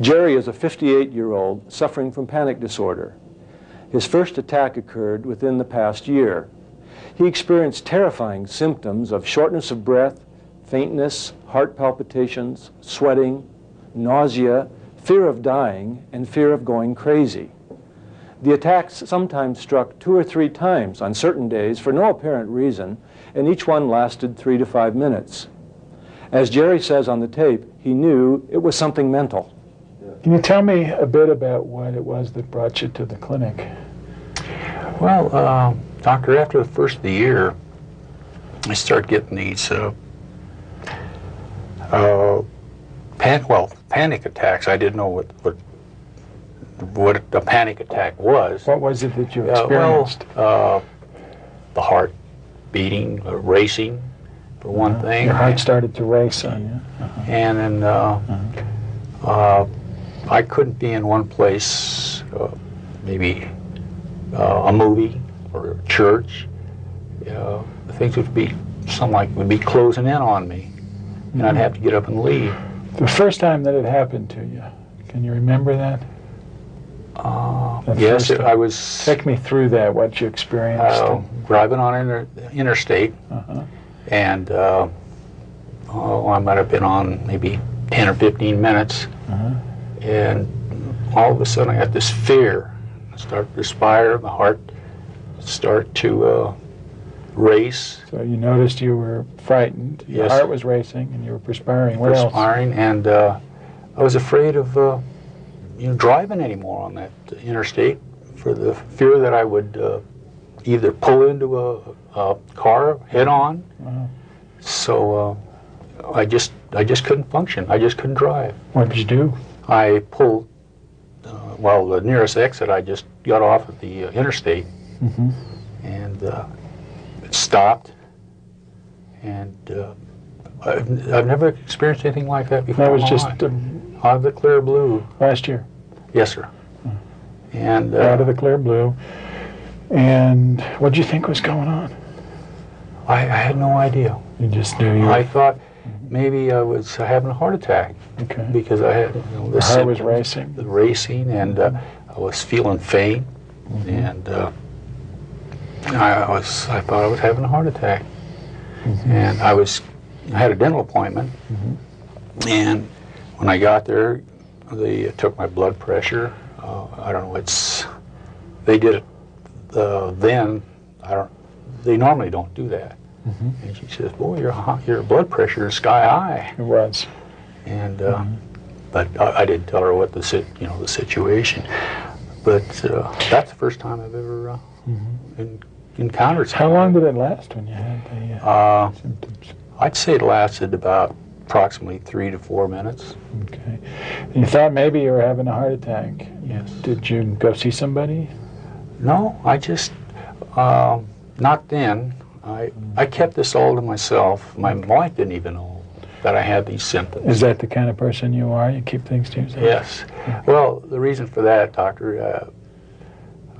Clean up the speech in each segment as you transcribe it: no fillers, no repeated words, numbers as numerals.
Jerry is a 58-year-old suffering from panic disorder. His first attack occurred within the past year. He experienced terrifying symptoms of shortness of breath, faintness, heart palpitations, sweating, nausea, fear of dying, and fear of going crazy. The attacks sometimes struck 2 or 3 times on certain days for no apparent reason, and each one lasted 3 to 5 minutes. As Jerry says on the tape, he knew it was something mental. Can you tell me a bit about what it was that brought you to the clinic? Well, doctor, after the first of the year, I started getting these panic attacks. I didn't know what a panic attack was. What was it that you experienced? The heart beating, racing, for one thing. Your heart started to race on you. And then I couldn't be in one place, maybe a movie or a church. Things would be, would be closing in on me, and I'd have to get up and leave. The first time that it happened to you, can you remember that? Yes, I was... Take me through that, what you experienced. Driving on interstate, and I might have been on maybe 10 or 15 minutes, and all of a sudden I got this fear. I started to perspire, the heart started to race. So you noticed you were frightened, your heart was racing, and you were perspiring. What else? Perspiring, and I was afraid of driving anymore on that interstate for the fear that I would either pull into a car head on. So I just couldn't function. I just couldn't drive. What did you do? I pulled, the nearest exit, I just got off at the interstate and it stopped. And I've never experienced anything like that before. That was just out of the clear blue. Last year? Yes, sir. And out of the clear blue. And what did you think was going on? I had no idea. You just knew you... I thought maybe I was having a heart attack. Okay. Because I had the heart was racing. The racing, and I was feeling faint, and I thought I was having a heart attack. And I had a dental appointment, and when I got there, they took my blood pressure. I don't know, they did it then. They normally don't do that. And she says, "Boy, your blood pressure is sky high." It was. And but I didn't tell her what the situation. But that's the first time I've ever encountered something. How long did it last when you had the symptoms? I'd say it lasted about approximately 3 to 4 minutes. Okay. And you thought maybe you were having a heart attack. Yes. Did you go see somebody? No, I just, not then. I kept this all to myself. My wife didn't even know that I had these symptoms. Is that the kind of person you are? You keep things to yourself? Yes. Okay. Well, the reason for that, doctor,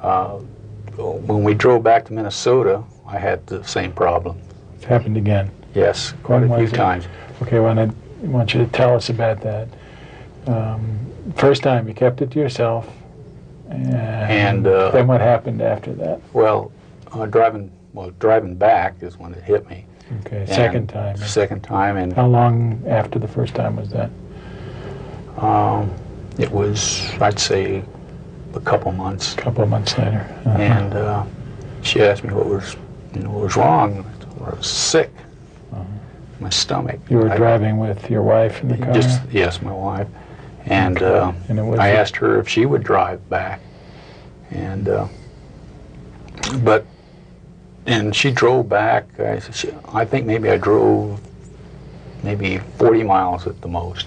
when we drove back to Minnesota, I had the same problem. It's happened again? Yes, quite a few times. Okay, well, I want you to tell us about that. First time you kept it to yourself, and then what happened after that? Well, driving back is when it hit me. Okay, second time. Second time, and how long after the first time was that? It was, I'd say, a couple months. A couple of months later. And she asked me what was wrong. I was sick. My stomach. You were driving with your wife in the car? Yes, my wife. And, I asked her if she would drive back. And and she drove back. I think maybe I drove maybe 40 miles at the most.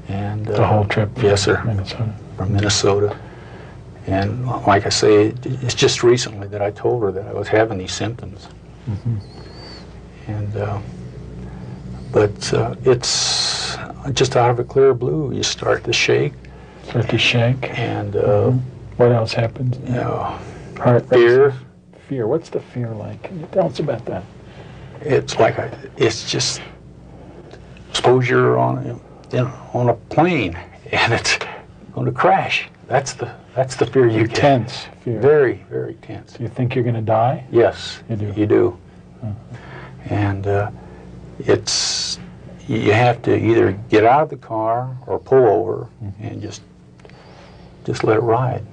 And the whole trip? Yes, sir. Minnesota. From Minnesota. And like I say, it's just recently that I told her that I was having these symptoms. And but it's just out of a clear blue. You start to shake. Start to shake. And what else happens? Heart fear. Fear. What's the fear like? Can you tell us about that? It's like it's just, suppose you're on a plane and it's going to crash. That's the fear you get. Tense fear. Very, very tense. Do you think you're going to die? Yes, You do. You do. Uh-huh. And it's, you have to either get out of the car or pull over and just let it ride.